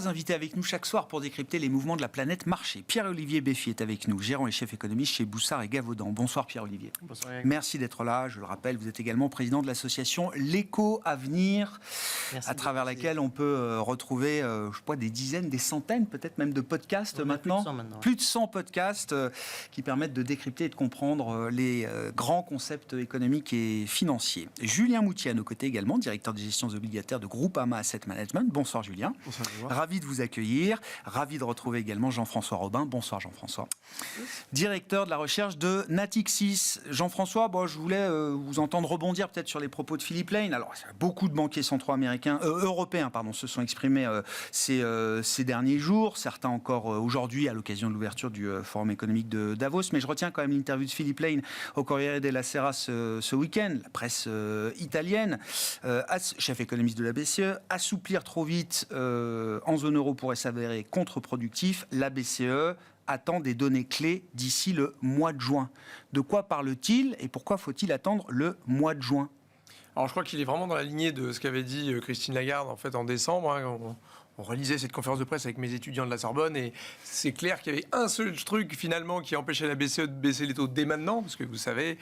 invités avec nous chaque soir pour décrypter les mouvements de la planète marché. Pierre-Olivier Beffy est avec nous, gérant et chef économiste chez Boussard et Gavaudan. Bonsoir Pierre-Olivier. Bonsoir. Merci d'être là. Je le rappelle, vous êtes également président de l'association L'Éco-Avenir, à travers laquelle on peut retrouver, des dizaines, des centaines, peut-être même de podcasts maintenant. Plus de 100 podcasts qui permettent de décrypter et de comprendre les grands concepts économiques et financiers. Julien Moutier à nos côtés également, directeur des gestions obligataires de Groupama Asset Management. Bonsoir Julien. Bonsoir. Ravi de vous accueillir. Ravi de retrouver également Jean-François Robin. Bonsoir Jean-François. Directeur de la recherche de Natixis. Jean-François, je voulais vous entendre rebondir peut-être sur les propos de Philippe Lane. Alors, beaucoup de banquiers centraux européens se sont exprimés ces derniers jours. Certains encore aujourd'hui à l'occasion de l'ouverture du Forum économique de Davos. Mais je retiens quand même l'interview de Philippe Lane au Corriere della Sera ce week-end. La presse italienne, chef économiste de la BCE, assouplir trop vite en zone euro pourrait s'avérer contre-productif. La BCE attend des données clés d'ici le mois de juin. De quoi parle-t-il et pourquoi faut-il attendre le mois de juin ? Alors je crois qu'il est vraiment dans la lignée de ce qu'avait dit Christine Lagarde en décembre. On relisait cette conférence de presse avec mes étudiants de la Sorbonne et c'est clair qu'il y avait un seul truc finalement qui empêchait la BCE de baisser les taux dès maintenant, parce que vous savez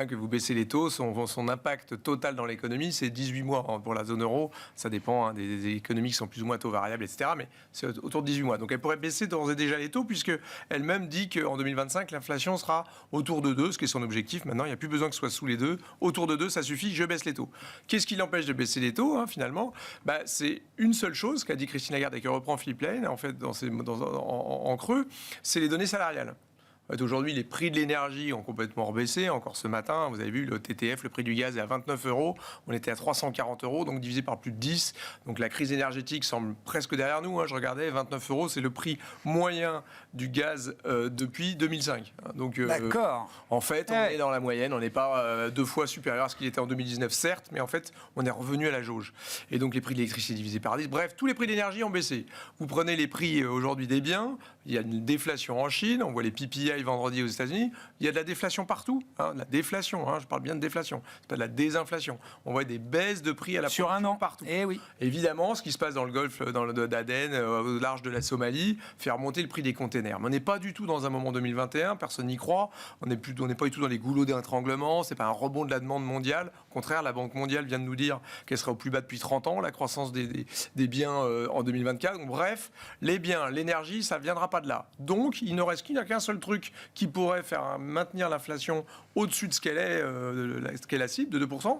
que vous baissez les taux, son impact total dans l'économie, c'est 18 mois pour la zone euro. Ça dépend des économies qui sont plus ou moins taux variables, etc. Mais c'est autour de 18 mois. Donc elle pourrait baisser d'ores et déjà les taux, puisque elle-même dit qu'en 2025, l'inflation sera autour de 2, ce qui est son objectif. Maintenant, il n'y a plus besoin que ce soit sous les 2. Autour de 2, ça suffit, je baisse les taux. Qu'est-ce qui l'empêche de baisser les taux, finalement ? C'est une seule chose qu'a dit Christine Lagarde et que reprend Philippe Lane, en fait, en creux, c'est les données salariales. Aujourd'hui, les prix de l'énergie ont complètement rebaissé. Encore ce matin, vous avez vu, le TTF, le prix du gaz est à 29 €. On était à 340 €, donc divisé par plus de 10. Donc la crise énergétique semble presque derrière nous. Je regardais, 29 €, c'est le prix moyen du gaz depuis 2005. Donc, d'accord. En fait, on est dans la moyenne. On n'est pas 2 fois supérieur à ce qu'il était en 2019, certes, mais en fait, on est revenu à la jauge. Et donc les prix de l'électricité divisés par 10. Bref, tous les prix d'énergie ont baissé. Vous prenez les prix aujourd'hui des biens. Il y a une déflation en Chine. On voit les PPI vendredi aux États-Unis, il y a de la déflation partout. De la déflation, je parle bien de déflation. C'est pas de la désinflation. On voit des baisses de prix à la sur un an partout. Eh oui. Évidemment, ce qui se passe dans le golfe d'Aden, au large de la Somalie, fait remonter le prix des containers. Mais on n'est pas du tout dans un moment 2021, personne n'y croit. On n'est pas du tout dans les goulots d'étranglement, c'est pas un rebond de la demande mondiale. Au contraire, la Banque mondiale vient de nous dire qu'elle serait au plus bas depuis 30 ans, la croissance des biens en 2024. Donc, bref, les biens, l'énergie, ça ne viendra pas de là. Donc, il ne reste qu'un seul truc qui pourrait maintenir l'inflation au-dessus de ce qu'elle est la cible de 2%,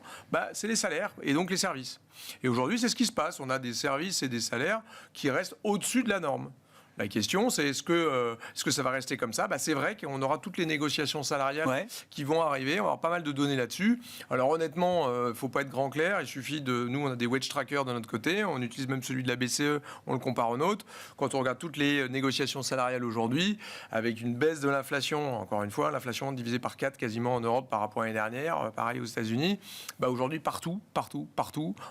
c'est les salaires et donc les services. Et aujourd'hui, c'est ce qui se passe. On a des services et des salaires qui restent au-dessus de la norme. La question, c'est est-ce que ça va rester comme ça ? C'est vrai qu'on aura toutes les négociations salariales qui vont arriver. On va avoir pas mal de données là-dessus. Alors honnêtement, il ne faut pas être grand clair. Il suffit nous, on a des wage trackers de notre côté. On utilise même celui de la BCE. On le compare au nôtre. Quand on regarde toutes les négociations salariales aujourd'hui, avec une baisse de l'inflation, encore une fois, l'inflation divisée par 4 quasiment en Europe par rapport à l'année dernière, pareil aux États-Unis, aujourd'hui, partout,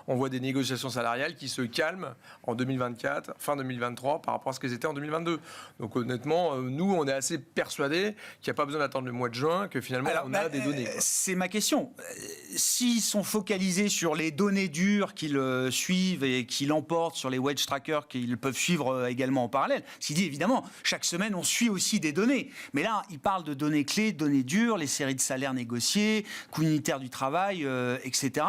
on voit des négociations salariales qui se calment en 2024, fin 2023, par rapport à ce qu'elles étaient en 2022. Donc honnêtement, nous, on est assez persuadés qu'il n'y a pas besoin d'attendre le mois de juin, que finalement, on a des données. C'est ma question. S'ils sont focalisés sur les données dures qu'ils suivent et qu'ils emportent sur les wage trackers qu'ils peuvent suivre également en parallèle, s'il dit évidemment, chaque semaine, on suit aussi des données. Mais là, ils parlent de données clés, données dures, les séries de salaires négociés, coût unitaire du travail, etc.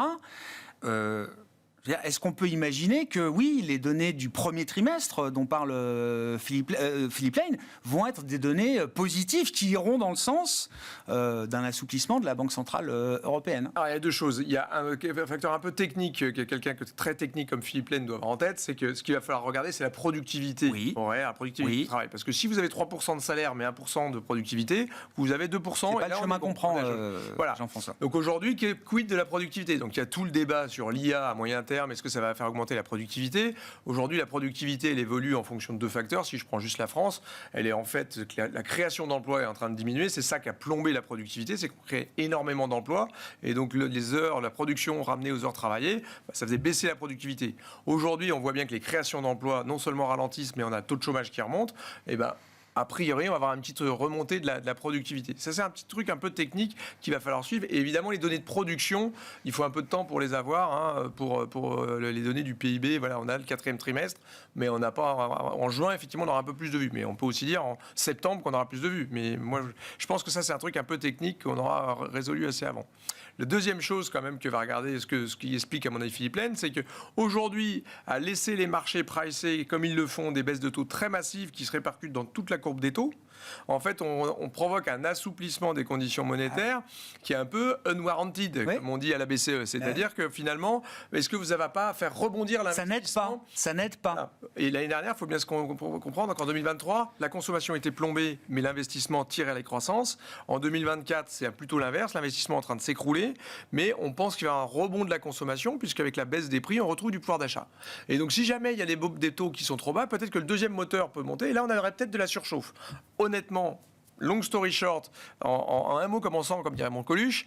Est-ce qu'on peut imaginer que, oui, les données du premier trimestre dont parle Philippe Lane vont être des données positives qui iront dans le sens d'un assouplissement de la Banque Centrale Européenne ? Alors, il y a deux choses. Il y a un facteur un peu technique, quelqu'un très technique comme Philippe Lane doit avoir en tête, c'est que ce qu'il va falloir regarder, c'est la productivité. Oui. La productivité du travail. Parce que si vous avez 3% de salaire, mais 1% de productivité, vous avez 2%. C'est pas le chemin qu'on prend, voilà. Jean-François. Donc aujourd'hui, quid de la productivité ? Donc il y a tout le débat sur l'IA à moyen terme, est-ce que ça va faire augmenter la productivité ? Aujourd'hui, la productivité, elle évolue en fonction de 2 facteurs. Si je prends juste la France, elle est en fait, la création d'emplois est en train de diminuer. C'est ça qui a plombé la productivité, c'est qu'on crée énormément d'emplois. Et donc, les heures, la production ramenée aux heures travaillées, ça faisait baisser la productivité. Aujourd'hui, on voit bien que les créations d'emplois, non seulement ralentissent, mais on a un taux de chômage qui remonte. Et a priori, on va avoir une petite remontée de la productivité. Ça, c'est un petit truc un peu technique qu'il va falloir suivre. Et évidemment, les données de production, il faut un peu de temps pour les avoir, hein, pour les données du PIB. Voilà, on a le 4e trimestre, mais on n'a pas... En juin, effectivement, on aura un peu plus de vues. Mais on peut aussi dire en septembre qu'on aura plus de vues. Mais moi, je pense que ça, c'est un truc un peu technique qu'on aura résolu assez avant. La deuxième chose, quand même, que va regarder, ce qui explique, à mon avis, Philippe Lane, c'est qu'aujourd'hui, à laisser les marchés pricer, comme ils le font, des baisses de taux très massives qui se répercutent dans toute la courbe des taux, en fait, on provoque un assouplissement des conditions monétaires qui est un peu unwarranted, comme on dit à la BCE. C'est-à-dire que finalement, est-ce que vous n'avez pas à faire rebondir l'investissement ? Ça n'aide pas. Et l'année dernière, il faut bien se comprendre qu'en 2023, la consommation était plombée, mais l'investissement tirait la croissance. En 2024, c'est plutôt l'inverse. L'investissement est en train de s'écrouler, mais on pense qu'il y aura un rebond de la consommation, puisqu'avec la baisse des prix, on retrouve du pouvoir d'achat. Et donc, si jamais il y a des taux qui sont trop bas, peut-être que le deuxième moteur peut monter, et là, on aurait peut-être de la surchauffe. Honnêtement, long story short, en un mot commençant, comme dirait mon Coluche,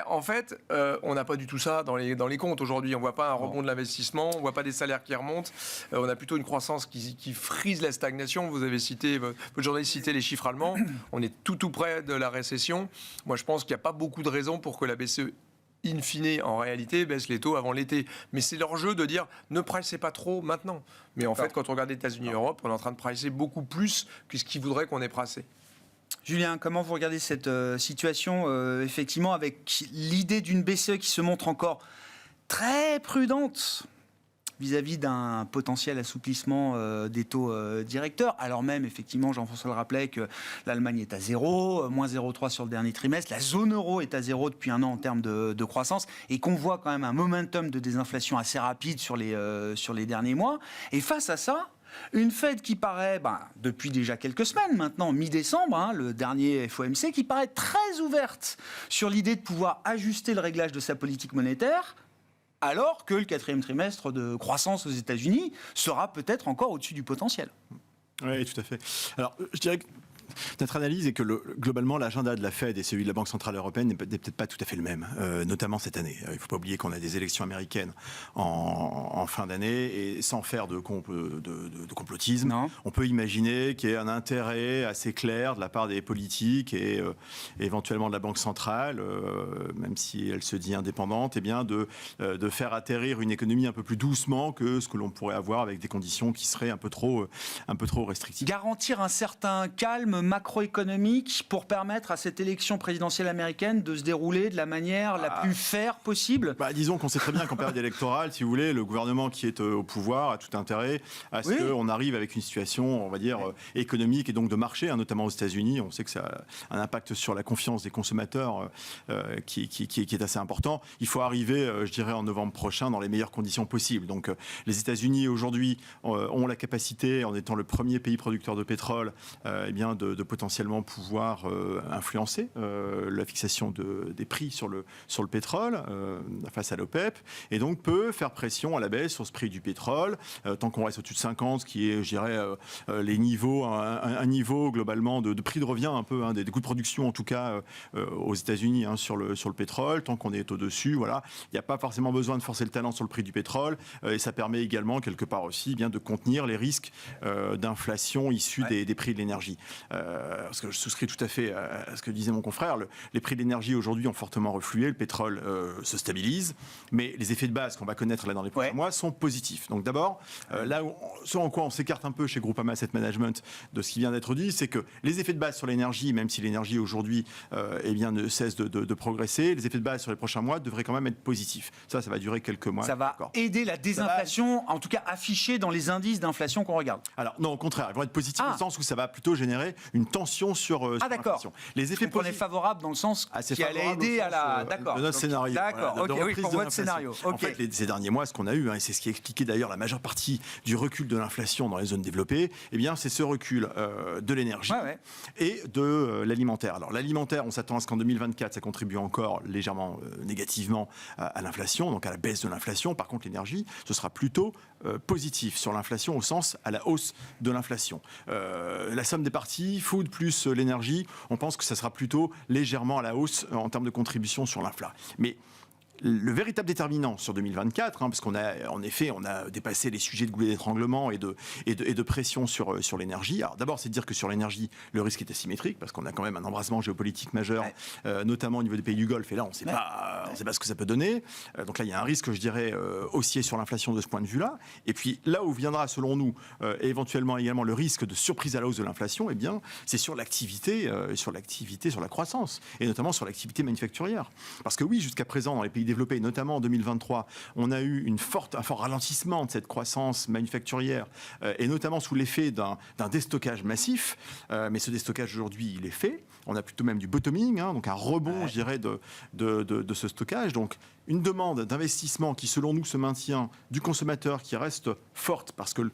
en fait, on n'a pas du tout ça dans les comptes aujourd'hui. On ne voit pas un rebond de l'investissement, on ne voit pas des salaires qui remontent. On a plutôt une croissance qui frise la stagnation. Vous avez cité, votre journaliste citait les chiffres allemands. On est tout près de la récession. Moi, je pense qu'il n'y a pas beaucoup de raisons pour que la BCE in fine, en réalité, baisse les taux avant l'été. Mais c'est leur jeu de dire ne pricez pas trop maintenant. Mais en fait, quand on regarde les États-Unis et l'Europe, on est en train de pricer beaucoup plus que ce qu'ils voudraient qu'on ait pricé. Julien, comment vous regardez cette situation, effectivement, avec l'idée d'une BCE qui se montre encore très prudente vis-à-vis d'un potentiel assouplissement des taux directeurs, alors même, effectivement, Jean-François le rappelait, que l'Allemagne est à 0, moins 0,3 sur le dernier trimestre, la zone euro est à 0 depuis un an en termes de croissance, et qu'on voit quand même un momentum de désinflation assez rapide sur les derniers mois. Et face à ça, une Fed qui paraît, depuis déjà quelques semaines maintenant, mi-décembre, le dernier FOMC, qui paraît très ouverte sur l'idée de pouvoir ajuster le réglage de sa politique monétaire, alors que le 4e trimestre de croissance aux États-Unis sera peut-être encore au-dessus du potentiel. Oui, tout à fait. Alors, je dirais que notre analyse est que globalement, l'agenda de la Fed et celui de la Banque Centrale Européenne n'est peut-être pas tout à fait le même, notamment cette année. Il ne faut pas oublier qu'on a des élections américaines en fin d'année, et sans faire de complotisme, on peut imaginer qu'il y ait un intérêt assez clair de la part des politiques et éventuellement de la Banque Centrale, même si elle se dit indépendante, de faire atterrir une économie un peu plus doucement que ce que l'on pourrait avoir avec des conditions qui seraient un peu trop restrictives. Garantir un certain calme macroéconomique pour permettre à cette élection présidentielle américaine de se dérouler de la manière la plus fair possible. Disons qu'on sait très bien qu'en période électorale, si vous voulez, le gouvernement qui est au pouvoir a tout intérêt à ce qu'on arrive avec une situation, on va dire, économique et donc de marché, notamment aux États-Unis. On sait que ça a un impact sur la confiance des consommateurs qui est assez important. Il faut arriver, je dirais, en novembre prochain dans les meilleures conditions possibles. Donc les États-Unis aujourd'hui ont la capacité, en étant le premier pays producteur de pétrole, de potentiellement pouvoir influencer la fixation des prix sur le pétrole face à l'OPEP, et donc peut faire pression à la baisse sur ce prix du pétrole tant qu'on reste au-dessus de 50, ce qui est, je dirais, les niveaux, un niveau globalement de prix de revient un peu, des coûts de production en tout cas aux États-Unis sur le pétrole. Tant qu'on est au-dessus, voilà, il n'y a pas forcément besoin de forcer le talent sur le prix du pétrole, et ça permet également quelque part aussi de contenir les risques d'inflation issus des prix de l'énergie. Parce que je souscris tout à fait à ce que disait mon confrère, les prix de l'énergie aujourd'hui ont fortement reflué, le pétrole se stabilise, mais les effets de base qu'on va connaître là dans les prochains mois sont positifs. Donc d'abord, ce en quoi on s'écarte un peu chez Groupama Asset Management de ce qui vient d'être dit, c'est que les effets de base sur l'énergie, même si l'énergie aujourd'hui ne cesse de progresser, les effets de base sur les prochains mois devraient quand même être positifs. Ça va durer quelques mois. Ça va aider la désinflation, en tout cas affichée dans les indices d'inflation qu'on regarde. Alors non, au contraire, ils vont être positifs au sens où ça va plutôt générer une tension sur l'inflation. Les effets positifs favorables dans le sens qui allait aider à la... D'accord. De notre scénario. D'accord, pour votre scénario. En fait, ces derniers mois, ce qu'on a eu, et c'est ce qui expliquait d'ailleurs la majeure partie du recul de l'inflation dans les zones développées, c'est ce recul de l'énergie et de l'alimentaire. Alors l'alimentaire, on s'attend à ce qu'en 2024, ça contribue encore légèrement négativement à l'inflation, donc à la baisse de l'inflation. Par contre, l'énergie, ce sera plutôt positif sur l'inflation au sens à la hausse de l'inflation. La somme des parties, food plus l'énergie, on pense que ça sera plutôt légèrement à la hausse en termes de contribution sur l'inflation. Mais Le véritable déterminant sur 2024, parce qu'on a, en effet, on a dépassé les sujets de goulets d'étranglement et de pression sur l'énergie. Alors d'abord, c'est de dire que sur l'énergie, le risque est asymétrique, parce qu'on a quand même un embrasement géopolitique majeur, notamment au niveau des pays du Golfe, et là, on ne sait pas ce que ça peut donner. Donc là, il y a un risque, je dirais, haussier sur l'inflation de ce point de vue-là. Et puis là où viendra, selon nous, éventuellement également le risque de surprise à la hausse de l'inflation, eh bien, c'est sur l'activité, sur la croissance, et notamment sur l'activité manufacturière. Parce que oui, jusqu'à présent, dans les pays développés, notamment en 2023, on a eu un fort ralentissement de cette croissance manufacturière, et notamment sous l'effet d'un déstockage massif. Mais ce déstockage aujourd'hui, il est fait. On a plutôt même du bottoming, donc un rebond, je dirais, de ce stockage. Donc une demande d'investissement qui, selon nous, se maintient du consommateur, qui reste forte parce que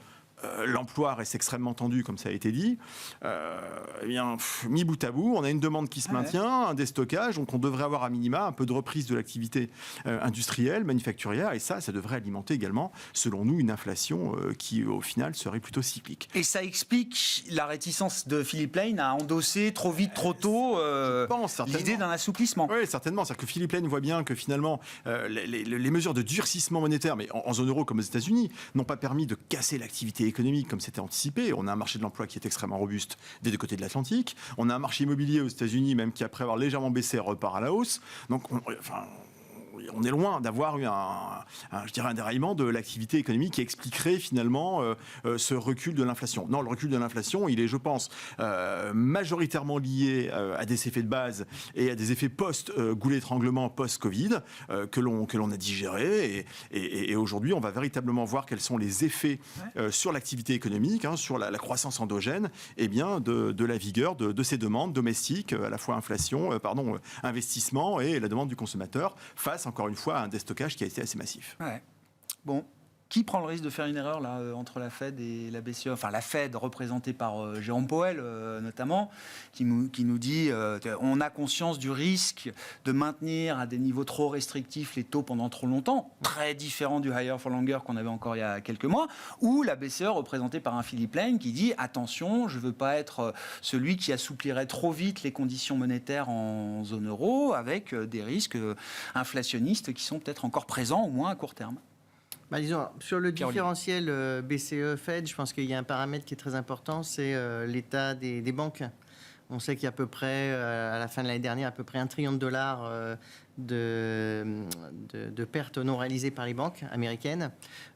l'emploi reste extrêmement tendu, comme ça a été dit. Eh bien, mis bout à bout, on a une demande qui se maintient, un déstockage, donc on devrait avoir à minima un peu de reprise de l'activité industrielle, manufacturière, et ça devrait alimenter également, selon nous, une inflation qui, au final, serait plutôt cyclique. Et ça explique la réticence de Philippe Lane à endosser trop vite, trop tôt l'idée d'un assouplissement. Oui, certainement. C'est-à-dire que Philippe Lane voit bien que finalement, les mesures de durcissement monétaire, mais en zone euro comme aux États-Unis, n'ont pas permis de casser l'activité économique comme c'était anticipé. On a un marché de l'emploi qui est extrêmement robuste des deux côtés de l'Atlantique. On a un marché immobilier aux États-Unis même qui, après avoir légèrement baissé, repart à la hausse. Donc, on est loin d'avoir eu je dirais un déraillement de l'activité économique qui expliquerait finalement ce recul de l'inflation. Non, le recul de l'inflation, il est, je pense, majoritairement lié à des effets de base et à des effets post-goulets d'étranglement, post-Covid, que l'on a digérés. Et aujourd'hui, on va véritablement voir quels sont les effets sur l'activité économique, sur la croissance endogène, et bien de la vigueur de ces demandes domestiques, à la fois investissement et la demande du consommateur face, encore une fois, à un déstockage qui a été assez massif. Ouais. Bon. Qui prend le risque de faire une erreur là, entre la Fed et la BCE? Enfin, la Fed, représentée par Jérôme Powell, notamment, qui nous dit on a conscience du risque de maintenir à des niveaux trop restrictifs les taux pendant trop longtemps, très différent du higher for longer qu'on avait encore il y a quelques mois, ou la BCE, représentée par un Philippe Lane, qui dit attention, je ne veux pas être celui qui assouplirait trop vite les conditions monétaires en zone euro, avec des risques inflationnistes qui sont peut-être encore présents, au moins à court terme. Disons, sur le différentiel BCE-Fed, je pense qu'il y a un paramètre qui est très important, c'est l'état des banques. On sait qu'il y a à peu près, à la fin de l'année dernière, à peu près $1 trillion de pertes non réalisées par les banques américaines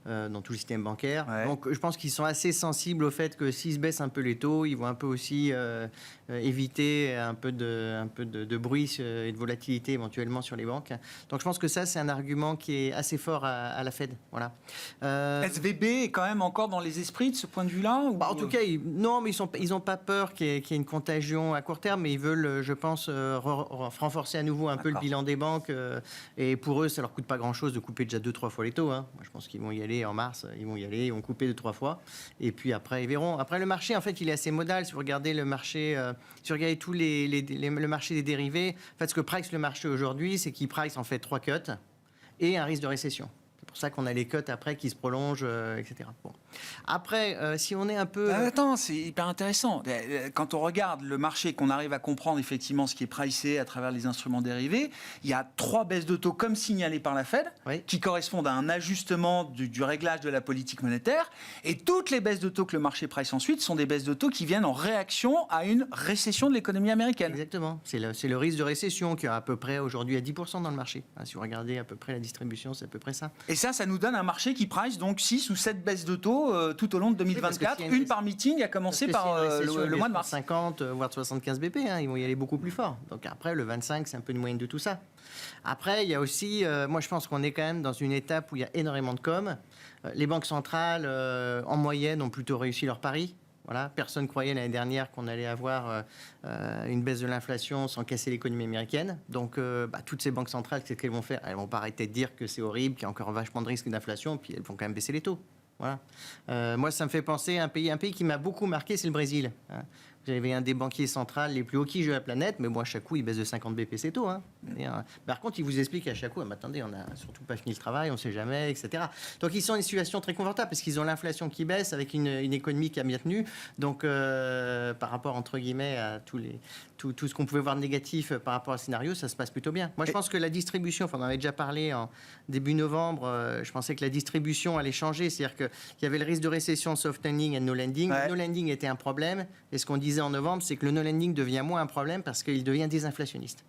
dans tout le système bancaire. Ouais. Donc je pense qu'ils sont assez sensibles au fait que s'ils se baissent un peu les taux, ils vont un peu aussi éviter un peu de bruit et de volatilité éventuellement sur les banques. Donc je pense que ça, c'est un argument qui est assez fort à la Fed. Voilà. SVB est quand même encore dans les esprits de ce point de vue-là ou... En tout cas, non, mais ils n'ont pas peur qu'il y ait une contagion à court terme, mais ils veulent, je pense, renforcer à nouveau un peu le bilan des banques. Et pour eux, ça leur coûte pas grand-chose de couper déjà 2-3 fois les taux. Moi, je pense qu'ils vont y aller en mars. Ils vont couper 2-3 fois. Et puis après, ils verront. Après, le marché, en fait, il est assez modal. Si vous regardez le marché, si vous regardez le marché des dérivés, en fait, ce que price le marché aujourd'hui, c'est qu'il price en fait 3 cuts et un risque de récession. C'est pour ça qu'on a les cuts après qui se prolongent, etc. Bon. Après, si on est un peu... Attends, c'est hyper intéressant. Quand on regarde le marché, qu'on arrive à comprendre effectivement ce qui est pricé à travers les instruments dérivés, il y a 3 baisses de taux comme signalées par la Fed, qui correspondent à un ajustement du réglage de la politique monétaire. Et toutes les baisses de taux que le marché price ensuite sont des baisses de taux qui viennent en réaction à une récession de l'économie américaine. Exactement. C'est le risque de récession qui est à peu près aujourd'hui à 10% dans le marché. Si vous regardez à peu près la distribution, c'est à peu près ça. Et ça nous donne un marché qui price donc 6 ou 7 baisses de taux tout au long de 2024, une par meeting, à commencer par le mois de mars. 50, voire 75 BP, ils vont y aller beaucoup plus fort. Donc après, le 25, c'est un peu une moyenne de tout ça. Après, il y a aussi, moi je pense qu'on est quand même dans une étape où il y a énormément de com. Les banques centrales, en moyenne, ont plutôt réussi leur pari. Voilà. Personne ne croyait l'année dernière qu'on allait avoir une baisse de l'inflation sans casser l'économie américaine. Donc, toutes ces banques centrales, qu'est-ce qu'elles vont faire? Elles vont pas arrêter de dire que c'est horrible, qu'il y a encore vachement de risques d'inflation, puis elles vont quand même baisser les taux. Voilà. Moi, ça me fait penser à un pays qui m'a beaucoup marqué, c'est le Brésil. Vous avez un des banquiers centrales les plus hawkish de la planète, mais bon, à chaque coup, il baisse de 50 BP ses taux. Hein. Par contre, il vous explique à chaque coup, mais attendez, on n'a surtout pas fini le travail, on ne sait jamais, etc. Donc, ils sont dans une situation très confortable parce qu'ils ont l'inflation qui baisse avec une économie qui a bien tenu. Donc, par rapport, entre guillemets, à tout ce qu'on pouvait voir de négatif par rapport au scénario, ça se passe plutôt bien. Moi, je pense que la distribution, on en avait déjà parlé en début novembre, je pensais que la distribution allait changer. C'est-à-dire qu'il y avait le risque de récession, soft landing et no landing. Ouais. Le no landing était un problème. Et ce qu'on disait en novembre, c'est que le no landing devient moins un problème parce qu'il devient désinflationniste.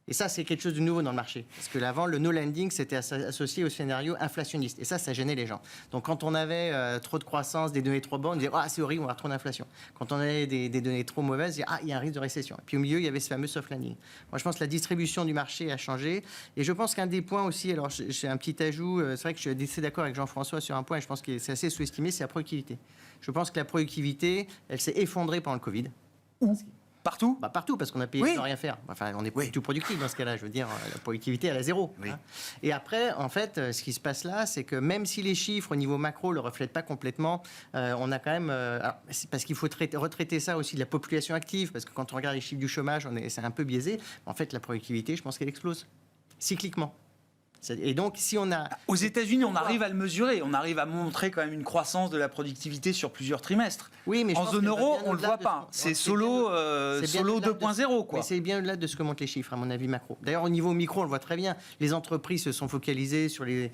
Et ça, c'est quelque chose de nouveau dans le marché. Parce que avant, le no landing, c'était associé au scénario inflationniste. Et ça gênait les gens. Donc, quand on avait trop de croissance, des données trop bonnes, on disait « Ah, c'est horrible, on va avoir trop d'inflation ». Quand on avait des données trop mauvaises, on disait « Ah, il y a un risque de récession ». Et puis, au milieu, il y avait ce fameux soft landing. Moi, je pense que la distribution du marché a changé. Et je pense qu'un des points aussi, alors j'ai un petit ajout, c'est vrai que je suis assez d'accord avec Jean-François sur un point, et je pense que c'est assez sous-estimé, c'est la productivité. Je pense que la productivité, elle s'est effondrée pendant le Covid. Où ? Partout ? Partout, parce qu'on a payé sans rien faire. Enfin, on n'est pas du tout productif dans ce cas-là. Je veux dire, la productivité, elle est à zéro. Oui. Hein. Et après, en fait, ce qui se passe là, c'est que même si les chiffres au niveau macro ne le reflètent pas complètement, on a quand même... c'est parce qu'il faut retraiter ça aussi de la population active, parce que quand on regarde les chiffres du chômage, c'est un peu biaisé. En fait, la productivité, je pense qu'elle explose, cycliquement. Et donc, si on a... Aux États-Unis, on arrive à le mesurer. On arrive à montrer quand même une croissance de la productivité sur plusieurs trimestres. Oui, mais en zone euro, on ne le voit pas. C'est solo 2.0, quoi. Mais c'est bien au-delà de ce que montrent les chiffres, à mon avis, macro. D'ailleurs, au niveau micro, on le voit très bien. Les entreprises se sont focalisées sur les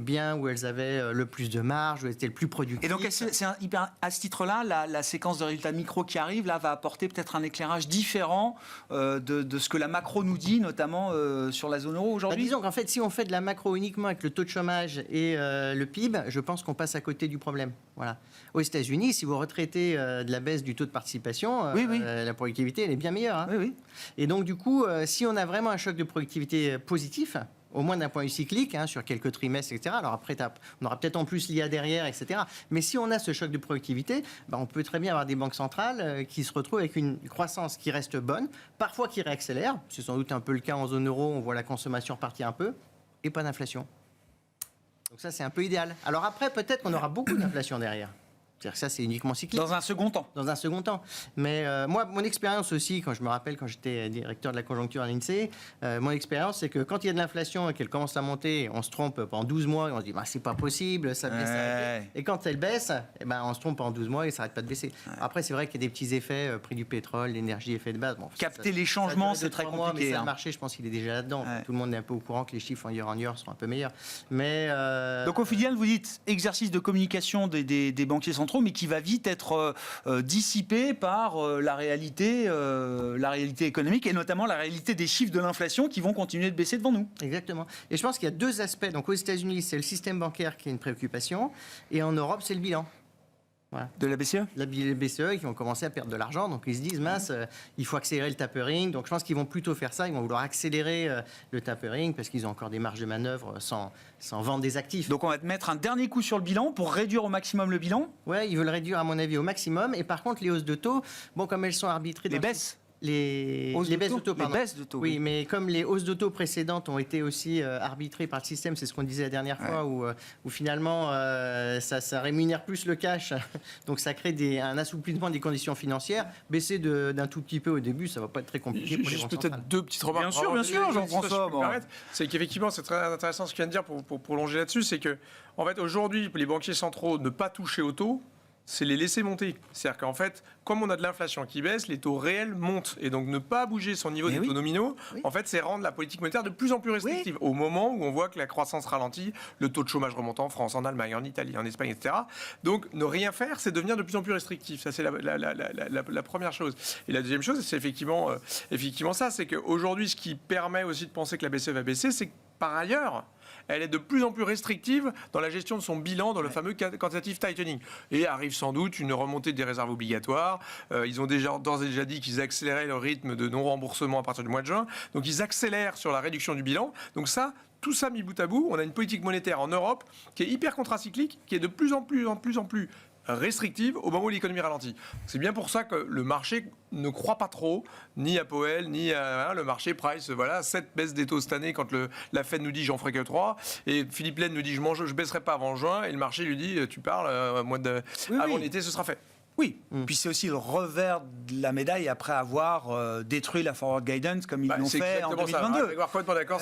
biens où elles avaient le plus de marge, où elles étaient le plus productives. Et donc, à ce titre-là, la séquence de résultats micro qui arrive, là, va apporter peut-être un éclairage différent de ce que la macro nous dit, notamment sur la zone euro aujourd'hui. Disons qu'en fait, si on fait de la macro uniquement avec le taux de chômage et le PIB, je pense qu'on passe à côté du problème. Voilà. Aux États-Unis, si vous retraitez de la baisse du taux de participation, la productivité, elle est bien meilleure. Hein. Oui. Et donc, du coup, si on a vraiment un choc de productivité positif, au moins d'un point de vue cyclique, sur quelques trimestres, etc. Alors après, on aura peut-être en plus l'IA derrière, etc. Mais si on a ce choc de productivité, on peut très bien avoir des banques centrales qui se retrouvent avec une croissance qui reste bonne, parfois qui réaccélère. C'est sans doute un peu le cas en zone euro, on voit la consommation repartir un peu, et pas d'inflation. Donc ça, c'est un peu idéal. Alors après, peut-être qu'on aura beaucoup d'inflation derrière. C'est-à-dire que ça, c'est uniquement cyclique. Dans un second temps. Dans un second temps. Mais moi, mon expérience aussi, quand je me rappelle, quand j'étais directeur de la conjoncture à l'INSEE, mon expérience, c'est que quand il y a de l'inflation et qu'elle commence à monter, on se trompe pendant 12 mois et on se dit, c'est pas possible, ça baisse. Et quand elle baisse, on se trompe pendant 12 mois et ça n'arrête pas de baisser. Après, c'est vrai qu'il y a des petits effets, prix du pétrole, l'énergie, effet de base. Bon, capter les changements, c'est très compliqué. Mais le marché, je pense qu'il est déjà là-dedans. Tout le monde est un peu au courant que les chiffres en year on year sont un peu meilleurs. Mais, donc au final, vous dites exercice de communication des banquiers centraux, mais qui va vite être dissipé par la réalité économique et notamment la réalité des chiffres de l'inflation qui vont continuer de baisser devant nous. Exactement. Et je pense qu'il y a deux aspects. Donc aux États-Unis, c'est le système bancaire qui est une préoccupation, et en Europe, c'est le bilan. Voilà. De la BCE ? La BCE qui ont commencé à perdre de l'argent, donc ils se disent mince, il faut accélérer le tapering. Donc je pense qu'ils vont plutôt faire ça, ils vont vouloir accélérer le tapering parce qu'ils ont encore des marges de manœuvre sans vendre des actifs. Donc on va te mettre un dernier coup sur le bilan pour réduire au maximum le bilan ? Ouais, ils veulent réduire à mon avis au maximum. Et par contre, les hausses de taux, comme elles sont arbitrées... Les baisses ? Les baisses de taux, pardon. Les baisses de taux. Oui, mais comme les hausses de taux précédentes ont été aussi arbitrées par le système, c'est ce qu'on disait la dernière fois, où finalement ça rémunère plus le cash, donc ça crée un assouplissement des conditions financières. Baisser d'un tout petit peu au début, ça va pas être très compliqué pour les banques centrales. Peut-être deux petites remarques. Bien sûr, Jean-François. C'est qu'effectivement, c'est très intéressant ce qu'il vient de dire pour prolonger là-dessus, c'est que en fait aujourd'hui, les banquiers centraux ne pas toucher aux taux, c'est les laisser monter. C'est-à-dire qu'en fait, comme on a de l'inflation qui baisse, les taux réels montent. Et donc, ne pas bouger son niveau des taux nominaux, en fait, c'est rendre la politique monétaire de plus en plus restrictive. Au moment où on voit que la croissance ralentit, le taux de chômage remonte en France, en Allemagne, en Italie, en Espagne, etc. Donc, ne rien faire, c'est devenir de plus en plus restrictif. Ça, c'est la première chose. Et la deuxième chose, c'est effectivement ça. C'est qu'aujourd'hui, ce qui permet aussi de penser que la BCE va baisser, c'est que par ailleurs, elle est de plus en plus restrictive dans la gestion de son bilan, dans le fameux quantitative tightening. Et arrive sans doute une remontée des réserves obligatoires. Ils ont d'ores et déjà dit qu'ils accéléraient leur rythme de non-remboursement à partir du mois de juin. Donc ils accélèrent sur la réduction du bilan. Donc ça, tout ça mis bout à bout, on a une politique monétaire en Europe qui est hyper contracyclique, qui est de plus en plus restrictive au moment où l'économie ralentit. C'est bien pour ça que le marché ne croit pas trop, ni à Powell, ni à le marché price. Voilà, 7 baisses des taux cette année quand la Fed nous dit j'en ferai que 3. Et Philippe Lane nous dit je baisserai pas avant juin. Et le marché lui dit tu parles, avant l'été ce sera fait. Oui, puis c'est aussi le revers de la médaille après avoir détruit la forward guidance comme ils l'ont fait en 2022. Complètement d'accord.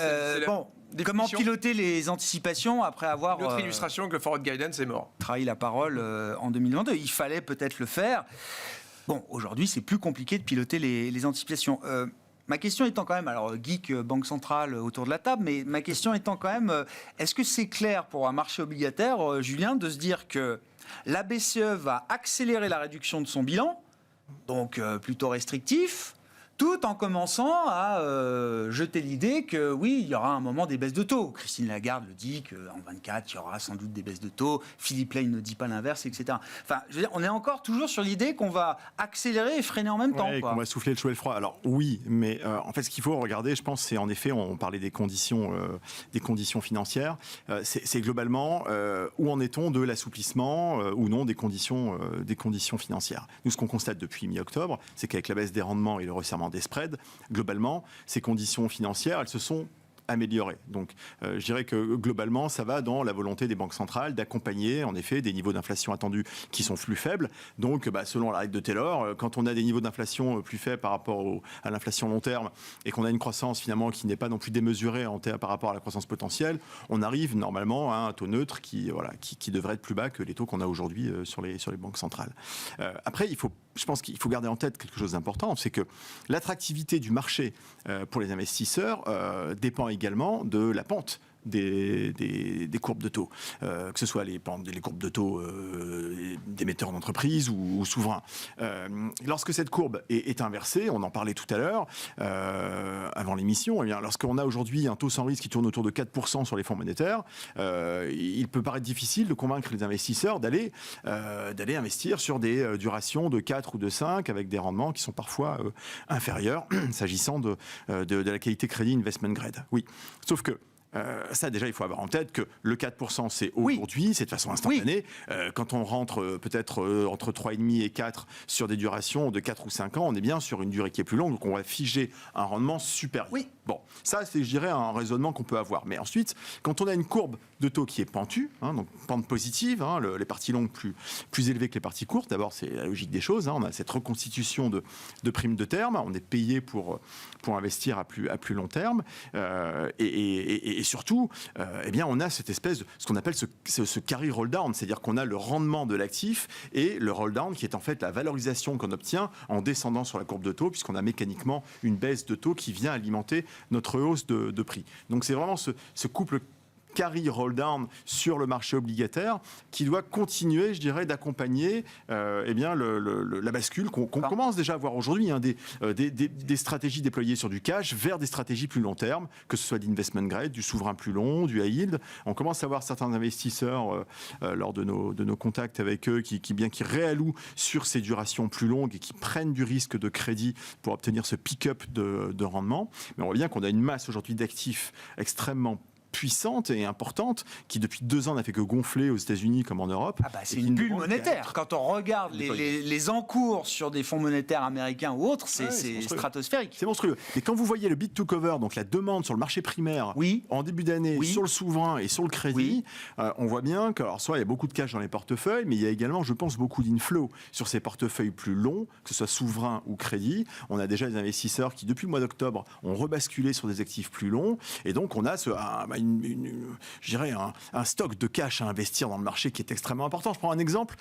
Comment piloter les anticipations après avoir Une autre illustration que le forward guidance est mort. trahi la parole en 2022. Il fallait peut-être le faire. Bon, aujourd'hui, c'est plus compliqué de piloter les anticipations. Ma question étant quand même, alors geek, Banque Centrale autour de la table, mais ma question étant quand même, est-ce que c'est clair pour un marché obligataire, Julien, de se dire que la BCE va accélérer la réduction de son bilan, donc plutôt restrictif, tout en commençant à jeter l'idée que oui, il y aura un moment des baisses de taux. Christine Lagarde le dit qu'en 24, il y aura sans doute des baisses de taux. Philippe Lane ne dit pas l'inverse, etc. Enfin, je veux dire, on est encore toujours sur l'idée qu'on va accélérer et freiner en même temps. Et qu'on va souffler le chaud et le froid. Alors oui, mais en fait, ce qu'il faut regarder, je pense, c'est en effet, on parlait des conditions financières. C'est globalement où en est-on de l'assouplissement ou non des conditions financières. Nous, ce qu'on constate depuis mi-octobre, c'est qu'avec la baisse des rendements et le resserrement des spreads, globalement, ces conditions financières, elles se sont améliorées. Donc, je dirais que globalement, ça va dans la volonté des banques centrales d'accompagner, en effet, des niveaux d'inflation attendus qui sont plus faibles. Donc, selon la règle de Taylor, quand on a des niveaux d'inflation plus faibles par rapport à l'inflation long terme et qu'on a une croissance finalement qui n'est pas non plus démesurée par rapport à la croissance potentielle, on arrive normalement à un taux neutre qui devrait être plus bas que les taux qu'on a aujourd'hui sur les banques centrales. Après, je pense qu'il faut garder en tête quelque chose d'important, c'est que l'attractivité du marché pour les investisseurs dépend également de la pente des courbes de taux, que ce soit les courbes de taux d'émetteurs d'entreprise ou souverains. Lorsque cette courbe est inversée, on en parlait tout à l'heure, avant l'émission, eh bien, lorsqu'on a aujourd'hui un taux sans risque qui tourne autour de 4% sur les fonds monétaires, il peut paraître difficile de convaincre les investisseurs d'aller investir sur des durations de 4 ou de 5 avec des rendements qui sont parfois inférieurs s'agissant de la qualité crédit investment grade. Oui, sauf que ça, déjà, il faut avoir en tête que le 4%, c'est aujourd'hui, c'est de façon instantanée. Quand on rentre peut-être entre 3,5 et 4 sur des durations de 4 ou 5 ans, on est bien sur une durée qui est plus longue, donc on va figer un rendement supérieur. Oui. Bon, ça, c'est, je dirais, un raisonnement qu'on peut avoir. Mais ensuite, quand on a une courbe de taux qui est pentue, donc pente positive, les parties longues plus élevées que les parties courtes, d'abord, c'est la logique des choses. On a cette reconstitution de primes de terme, on est payé pour investir à plus long terme, et surtout, eh bien, on a cette espèce de ce qu'on appelle ce carry roll down, c'est-à-dire qu'on a le rendement de l'actif et le roll down qui est en fait la valorisation qu'on obtient en descendant sur la courbe de taux, puisqu'on a mécaniquement une baisse de taux qui vient alimenter notre hausse de prix. Donc c'est vraiment ce couple carry roll down sur le marché obligataire qui doit continuer, je dirais, d'accompagner la bascule qu'on commence déjà à voir aujourd'hui, des stratégies déployées sur du cash vers des stratégies plus long terme, que ce soit d'investment grade, du souverain plus long, du high yield. On commence à voir certains investisseurs lors de nos contacts avec eux qui réallouent sur ces durations plus longues et qui prennent du risque de crédit pour obtenir ce pick-up de rendement. Mais on voit bien qu'on a une masse aujourd'hui d'actifs extrêmement puissante et importante qui depuis 2 ans n'a fait que gonfler aux États-Unis comme en Europe. C'est une bulle monétaire. Quand on regarde les encours sur des fonds monétaires américains ou autres, c'est stratosphérique. C'est monstrueux. Et quand vous voyez le bid to cover, donc la demande sur le marché primaire en début d'année sur le souverain et sur le crédit, on voit bien que soit il y a beaucoup de cash dans les portefeuilles, mais il y a également, je pense, beaucoup d'inflow sur ces portefeuilles plus longs, que ce soit souverain ou crédit. On a déjà des investisseurs qui, depuis le mois d'octobre, ont rebasculé sur des actifs plus longs, et donc on a je dirais un stock de cash à investir dans le marché qui est extrêmement important. Je prends un exemple,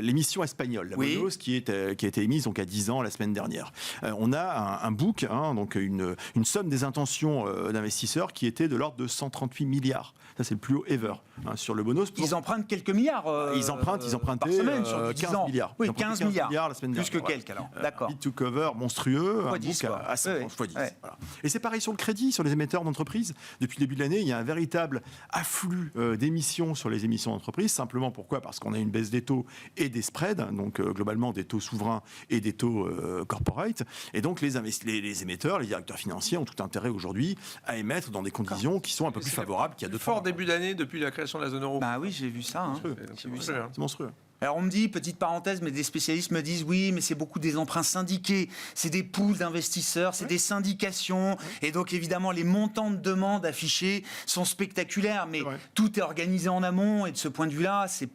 l'émission espagnole, la Bonos, qui a été émise donc à 10 ans la semaine dernière. On a un book, donc une somme des intentions d'investisseurs qui était de l'ordre de 138 milliards. Ça, c'est le plus haut ever sur le Bonos. Ils empruntent quelques milliards. Ils empruntaient par semaine, sur 15 milliards. Oui, 15 milliards la semaine dernière. Plus que quelques, alors. D'accord. Bid to cover monstrueux, Fois un 10, book à 50 fois 10. Voilà. Et c'est pareil sur le crédit, sur les émetteurs d'entreprise. Depuis le début de l'année, il y a un véritable afflux d'émissions sur les émissions d'entreprise. Simplement pourquoi ? Parce qu'on a une baisse des taux et des spreads, donc globalement des taux souverains et des taux corporate. Et donc les émetteurs, les directeurs financiers ont tout intérêt aujourd'hui à émettre dans des conditions qui sont un peu plus favorables qu'il y a 2 fort début d'année depuis la création de la zone euro. Bah oui, j'ai vu ça. C'est monstrueux. Alors on me dit, petite parenthèse, mais des spécialistes me disent oui, mais c'est beaucoup des emprunts syndiqués, c'est des pools d'investisseurs, c'est des syndications, et donc évidemment les montants de demande affichés sont spectaculaires, mais tout est organisé en amont, et de ce point de vue-là, c'est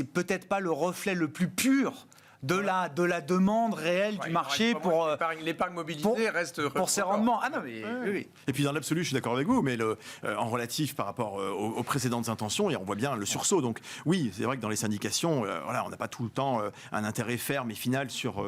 peut-être pas le reflet le plus pur de la demande réelle du marché pour l'épargne mobilisée reste pour ses rendements. Ah non, mais oui. Et puis dans l'absolu, je suis d'accord avec vous, mais en relatif par rapport aux précédentes intentions, et on voit bien le sursaut. Donc oui, c'est vrai que dans les syndications, voilà, on n'a pas tout le temps un intérêt ferme et final sur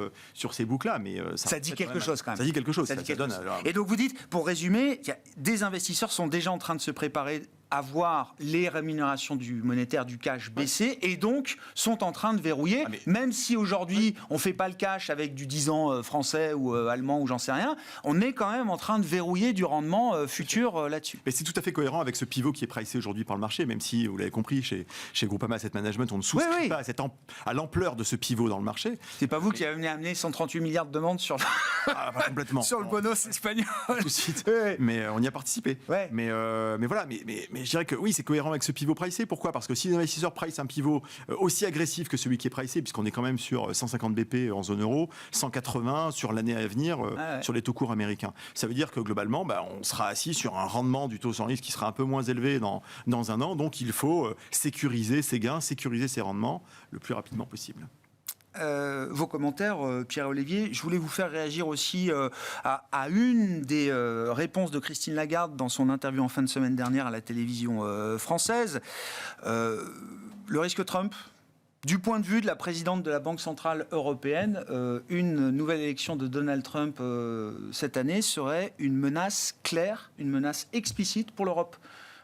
ces boucles-là, mais ça dit quelque chose quand même. Ça dit quelque chose. Ça donne. Et donc vous dites, pour résumer, des investisseurs sont déjà en train de se préparer à voir les rémunérations du monétaire, du cash baisser, et donc sont en train de verrouiller, même si aujourd'hui on ne fait pas le cash avec du 10 ans français ou allemand ou j'en sais rien, on est quand même en train de verrouiller du rendement futur là-dessus. Mais c'est tout à fait cohérent avec ce pivot qui est pricé aujourd'hui par le marché, même si, vous l'avez compris, chez Groupama Asset Management, on ne souscrit pas à l'ampleur de ce pivot dans le marché. C'est pas vous qui avez amené 138 milliards de demandes sur complètement. sur le bonus espagnol. Tout de suite. Mais on y a participé. Ouais. Mais voilà, mais je dirais que oui, c'est cohérent avec ce pivot pricé. Pourquoi ? Parce que si les investisseurs pricent un pivot aussi agressif que celui qui est pricé, puisqu'on est quand même sur 150 BP en zone euro, 180 sur l'année à venir sur les taux courts américains. Ça veut dire que globalement, on sera assis sur un rendement du taux sans risque qui sera un peu moins élevé dans un an. Donc il faut sécuriser ses gains, sécuriser ses rendements le plus rapidement possible. Vos commentaires, Pierre-Olivier. Je voulais vous faire réagir aussi à une des réponses de Christine Lagarde dans son interview en fin de semaine dernière à la télévision française. Le risque Trump, du point de vue de la présidente de la Banque Centrale Européenne, une nouvelle élection de Donald Trump cette année serait une menace claire, une menace explicite pour l'Europe.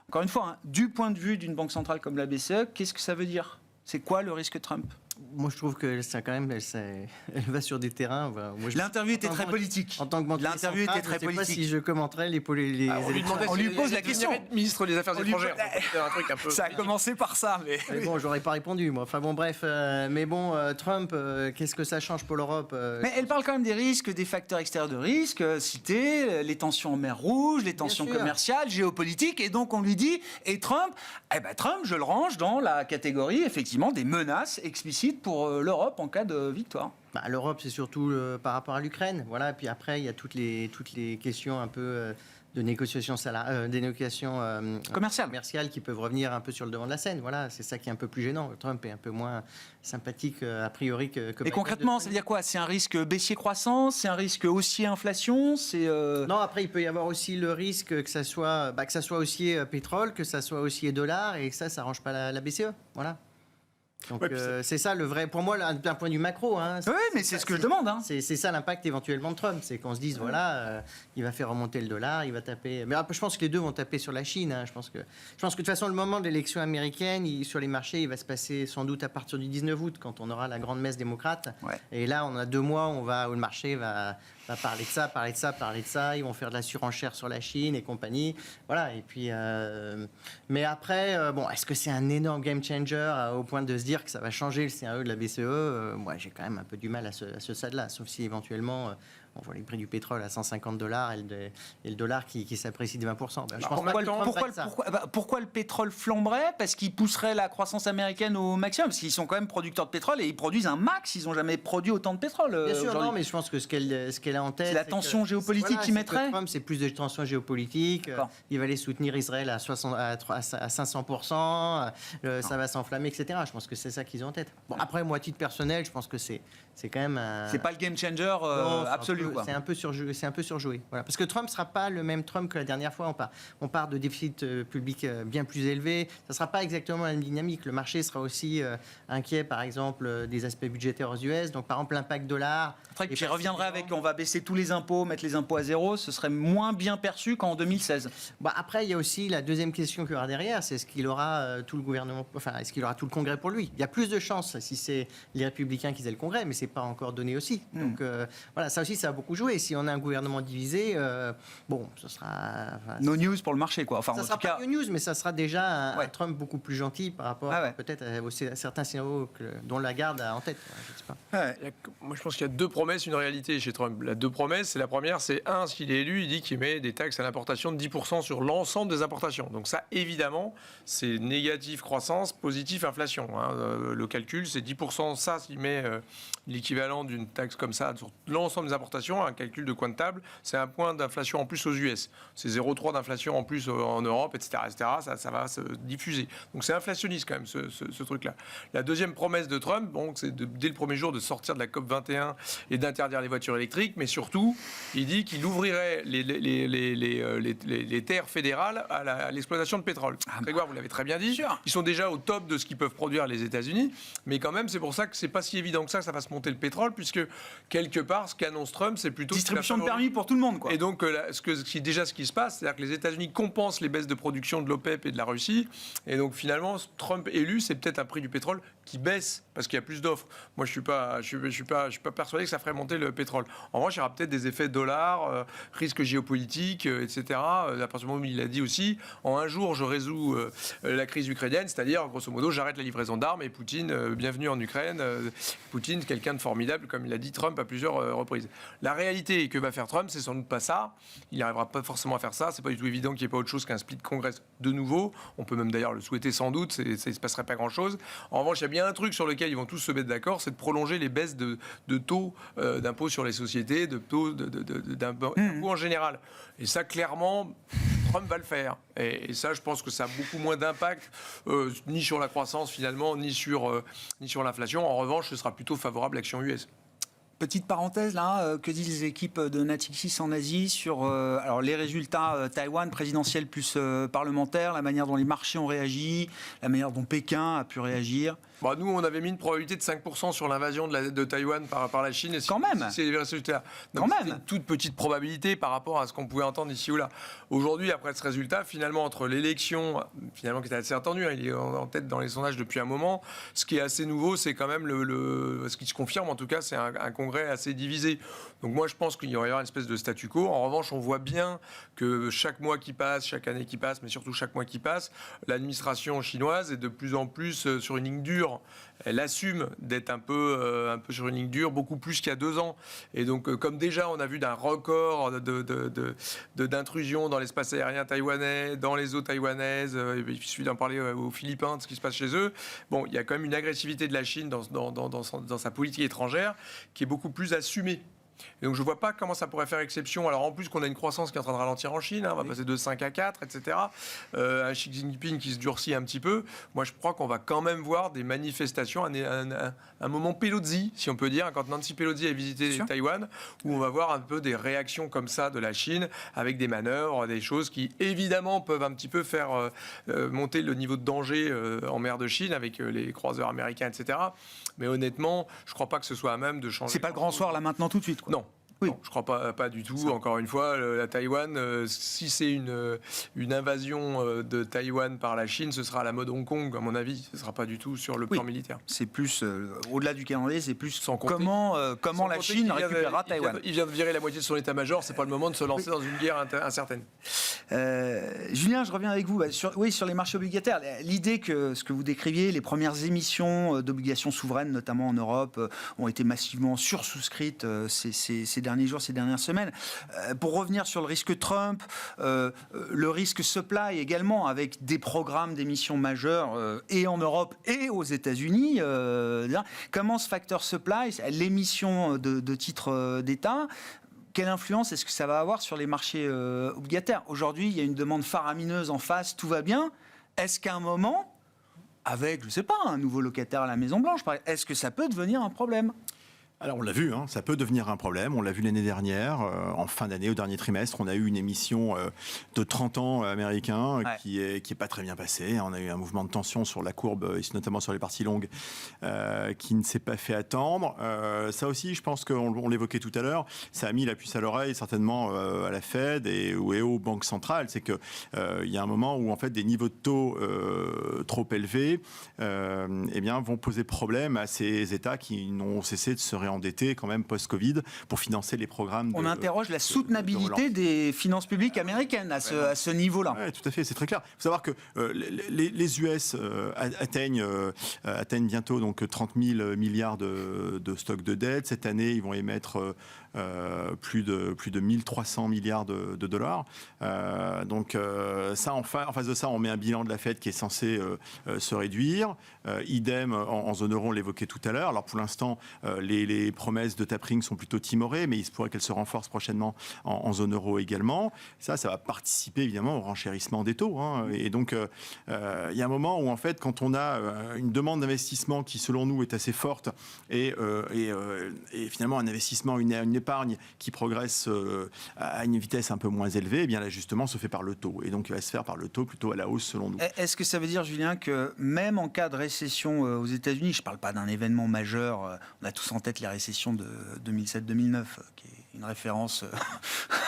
Encore une fois, du point de vue d'une banque centrale comme la BCE, qu'est-ce que ça veut dire ? C'est quoi le risque Trump ? Moi, je trouve que ça, quand même, elle va sur des terrains. L'interview était très politique. En tant que banquier L'interview était très politique. Je ne sais pas si je commenterais les on lui pose la question. Ministre des Affaires étrangères. C'est un truc un peu. Ça a commencé par ça, mais bon, j'aurais pas répondu, moi. Enfin bon, bref. Mais bon, Trump, qu'est-ce que ça change pour l'Europe Mais elle parle quand même des risques, des facteurs extérieurs de risque, cités, les tensions en mer Rouge, les tensions commerciales, géopolitiques, et donc on lui dit, et Trump, Trump, je le range dans la catégorie, effectivement, des menaces explicites pour l'Europe en cas de victoire. L'Europe, c'est surtout par rapport à l'Ukraine. Voilà. Puis après, il y a toutes les questions un peu de négociations commerciales qui peuvent revenir un peu sur le devant de la scène. Voilà, c'est ça qui est un peu plus gênant. Trump est un peu moins sympathique a priori que Et concrètement, ça veut dire quoi ? C'est un risque baissier-croissance ? C'est un risque haussier-inflation ? Non, après, il peut y avoir aussi le risque que ça soit haussier pétrole, que ça soit haussier dollar, et que ça n'arrange pas la BCE. Voilà. Donc c'est ça le vrai, pour moi, d'un point de vue macro. Oui, mais c'est ce que je demande. C'est ça l'impact éventuellement de Trump, c'est qu'on se dise, il va faire remonter le dollar, il va taper... Mais je pense que les deux vont taper sur la Chine. Je pense que de toute façon, le moment de l'élection américaine, sur les marchés, il va se passer sans doute à partir du 19 août, quand on aura la grande messe démocrate. Ouais. Et là, on a 2 mois où le marché va parler de ça, ils vont faire de la surenchère sur la Chine et compagnie. Voilà, et puis... Mais après, est-ce que c'est un énorme game changer au point de se dire que ça va changer le CRE de la BCE? Moi, j'ai quand même un peu du mal à ce stade-là, sauf si éventuellement... on voit les prix du pétrole à $150 et le dollar qui s'apprécie de 20%. Je pense pourquoi le pétrole flamberait ? Parce qu'il pousserait la croissance américaine au maximum. Parce qu'ils sont quand même producteurs de pétrole et ils produisent un max. Ils n'ont jamais produit autant de pétrole. Bien sûr, non, mais je pense que ce qu'elle a en tête... C'est la tension géopolitique qui mettrait. Trump, c'est plus de tension géopolitique. Il va aller soutenir Israël à 500%. Ça va s'enflammer, etc. Je pense que c'est ça qu'ils ont en tête. Bon, après, moi, à titre personnel, je pense que c'est quand même... C'est pas le game changer absolu. C'est un peu surjoué. Voilà. Parce que Trump ne sera pas le même Trump que la dernière fois. On part de déficit public bien plus élevé. Ça ne sera pas exactement la même dynamique. Le marché sera aussi inquiet, par exemple, des aspects budgétaires aux US. Donc, par exemple, l'impact dollar. Après, j'y reviendrai avec on va baisser tous les impôts, mettre les impôts à zéro. Ce serait moins bien perçu qu'en 2016. Après, il y a aussi la deuxième question qu'il y aura derrière. C'est est-ce qu'il aura tout le gouvernement, est-ce qu'il aura tout le Congrès pour lui ? Il y a plus de chances si c'est les Républicains qui aient le Congrès, mais ce n'est pas encore donné aussi. Donc, ça aussi, ça va beaucoup jouer. Si on a un gouvernement divisé, ce sera... no news pour le marché, quoi. Ça ne sera pas no news, mais ça sera déjà un Trump beaucoup plus gentil par rapport peut-être à certains scénarios dont Lagarde a en tête. Je sais pas. Moi, je pense qu'il y a 2 promesses, une réalité chez Trump. La 2 promesses, la première, c'est s'il est élu, il dit qu'il met des taxes à l'importation de 10% sur l'ensemble des importations. Donc ça, évidemment, c'est négatif croissance, positif inflation. Le calcul, c'est 10%. Ça, s'il met l'équivalent d'une taxe comme ça sur l'ensemble des importations, l'inflation, un calcul de coin de table, c'est un point d'inflation en plus aux US. C'est 0,3 d'inflation en plus en Europe, etc. Ça va se diffuser. Donc c'est inflationniste quand même ce truc-là. La deuxième promesse de Trump, c'est dès le premier jour de sortir de la COP 21 et d'interdire les voitures électriques, mais surtout, il dit qu'il ouvrirait les terres fédérales à l'exploitation de pétrole. Grégoire, vous l'avez très bien dit. Ils sont déjà au top de ce qu'ils peuvent produire les États-Unis, mais quand même, c'est pour ça que c'est pas si évident que ça fasse monter le pétrole, puisque quelque part, ce qu'annonce Trump, c'est plutôt distribution de permis pour tout le monde, quoi. Et donc, ce qui se passe, c'est-à-dire que les États-Unis compensent les baisses de production de l'OPEP et de la Russie, et donc finalement, Trump élu, c'est peut-être un prix du pétrole qui baisse parce qu'il y a plus d'offres. Moi, je suis pas persuadé que ça ferait monter le pétrole. En revanche, il y aura peut-être des effets dollars, risques géopolitiques, etc. À partir du moment où il a dit aussi, en un jour, je résous la crise ukrainienne, c'est-à-dire, grosso modo, j'arrête la livraison d'armes et Poutine, bienvenue en Ukraine. Poutine, quelqu'un de formidable, comme il a dit Trump à plusieurs reprises. La réalité que va faire Trump, c'est sans doute pas ça. Il n'arrivera pas forcément à faire ça. C'est pas du tout évident qu'il n'y ait pas autre chose qu'un split Congress de nouveau. On peut même d'ailleurs le souhaiter sans doute. Il ne se passerait pas grand-chose. En revanche, il y a bien un truc sur lequel ils vont tous se mettre d'accord, c'est de prolonger les baisses de taux d'impôt sur les sociétés, de taux d'impôt en général. Et ça, clairement, Trump va le faire. Et ça, je pense que ça a beaucoup moins d'impact, ni sur la croissance finalement, ni sur l'inflation. En revanche, ce sera plutôt favorable à l'action US. Petite parenthèse là, que disent les équipes de Natixis en Asie sur alors les résultats Taïwan présidentiel plus parlementaire, la manière dont les marchés ont réagi, la manière dont Pékin a pu réagir? Nous, on avait mis une probabilité de 5% sur l'invasion de Taïwan par la Chine. Et quand même. C'est les résultats. Donc, c'est une toute petite probabilité par rapport à ce qu'on pouvait entendre ici ou là. Aujourd'hui, après ce résultat, finalement, entre l'élection, finalement, qui était assez attendue, il est en tête dans les sondages depuis un moment, ce qui est assez nouveau, c'est quand même ce qui se confirme, en tout cas, c'est un congrès assez divisé. Donc moi, je pense qu'il y aura une espèce de statu quo. En revanche, on voit bien que chaque mois qui passe, chaque année qui passe, mais surtout chaque mois qui passe, l'administration chinoise est de plus en plus sur une ligne dure. Elle assume d'être un peu sur une ligne dure, beaucoup plus qu'il y a 2 ans. Et donc, comme déjà, on a vu d'un record d'intrusion dans l'espace aérien taïwanais, dans les eaux taïwanaises, il suffit d'en parler aux Philippins, de ce qui se passe chez eux. Bon, il y a quand même une agressivité de la Chine dans sa politique étrangère qui est beaucoup plus assumée. Et donc je ne vois pas comment ça pourrait faire exception. Alors en plus qu'on a une croissance qui est en train de ralentir en Chine, on va passer de 5 à 4, etc. Un Xi Jinping qui se durcit un petit peu. Moi je crois qu'on va quand même voir des manifestations, un moment Pelosi, si on peut dire, quand Nancy Pelosi a visité Taïwan, où on va voir un peu des réactions comme ça de la Chine, avec des manœuvres, des choses qui évidemment peuvent un petit peu faire monter le niveau de danger en mer de Chine, avec les croiseurs américains, etc. Mais honnêtement, je ne crois pas que ce soit à même de changer. C'est pas le grand soir là maintenant tout de suite, quoi. Non. Oui. Non, je ne crois pas du tout. Encore une fois, la Taïwan, si c'est une invasion de Taïwan par la Chine, ce sera à la mode Hong Kong, à mon avis. Ce ne sera pas du tout sur le plan militaire. C'est plus, au-delà du calendrier, c'est plus comment la Chine récupérera Taïwan. Il vient de virer la moitié de son état-major. Ce n'est pas le moment de se lancer dans une guerre incertaine. Julien, je reviens avec vous. Sur les marchés obligataires. L'idée que ce que vous décriviez, les premières émissions d'obligations souveraines, notamment en Europe, ont été massivement sursouscrites ces derniers jours, ces dernières semaines. Pour revenir sur le risque Trump, le risque supply également, avec des programmes d'émissions majeures et en Europe et aux États-Unis. Comment ce facteur supply, l'émission de titres d'État, quelle influence est-ce que ça va avoir sur les marchés obligataires? Aujourd'hui, il y a une demande faramineuse en face, tout va bien. Est-ce qu'à un moment, avec, je ne sais pas, un nouveau locataire à la Maison-Blanche, est-ce que ça peut devenir un problème? Alors on l'a vu, ça peut devenir un problème. On l'a vu l'année dernière, en fin d'année, au dernier trimestre, on a eu une émission de 30 ans américain qui est pas très bien passée. On a eu un mouvement de tension sur la courbe, notamment sur les parties longues, qui ne s'est pas fait attendre. Ça aussi, je pense qu'on l'évoquait tout à l'heure, ça a mis la puce à l'oreille certainement à la Fed et aux banques centrales. C'est que il y a un moment où en fait des niveaux de taux trop élevés, vont poser problème à ces États qui n'ont cessé de se réendetter quand même post-Covid pour financer les programmes. On interroge la soutenabilité des finances publiques américaines à ce niveau-là. Oui, tout à fait, c'est très clair. Il faut savoir que les US atteignent bientôt donc 30 000 milliards de stocks de dette. Cette année, ils vont émettre plus de 1300 milliards de dollars. Ça, en face de ça, on met un bilan de la Fed qui est censé se réduire. Idem en zone euro, on l'évoquait tout à l'heure. Alors pour l'instant, les les promesses de tapering sont plutôt timorées, mais il se pourrait qu'elles se renforcent prochainement en zone euro également. Ça va participer évidemment au renchérissement des taux. Et donc, il y a un moment où, en fait, quand on a une demande d'investissement qui, selon nous, est assez forte et finalement un investissement, une épargne qui progresse à une vitesse un peu moins élevée, eh bien l'ajustement se fait par le taux. Et donc, il va se faire par le taux plutôt à la hausse, selon nous. Est-ce que ça veut dire, Julien, que même en cas de récession aux États-Unis, je ne parle pas d'un événement majeur, on a tous en tête les récessions de 2007-2009, qui est une référence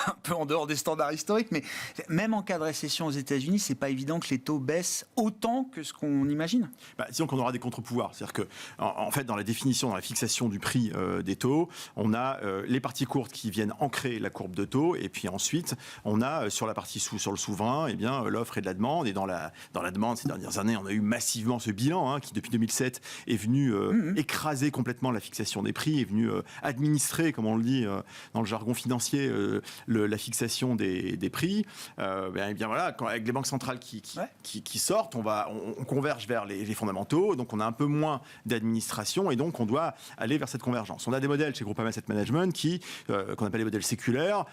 un peu en dehors des standards historiques, mais même en cas de récession aux États-Unis, c'est pas évident que les taux baissent autant que ce qu'on imagine. Disons qu'on aura des contre-pouvoirs. C'est-à-dire que, en fait, dans la définition, dans la fixation du prix des taux, on a les parties courtes qui viennent ancrer la courbe de taux, et puis ensuite, on a sur la partie sur le souverain, eh bien, l'offre et de la demande. Et dans la demande, ces dernières années, on a eu massivement ce bilan qui, depuis 2007, est venu écraser complètement la fixation des prix, est venu administrer, comme on le dit dans le jargon financier, la fixation des prix. Eh bien voilà, avec les banques centrales qui sortent, on converge vers les fondamentaux, donc on a un peu moins d'administration et donc on doit aller vers cette convergence. On a des modèles chez Groupama Asset Management qu'on appelle les modèles séculaires,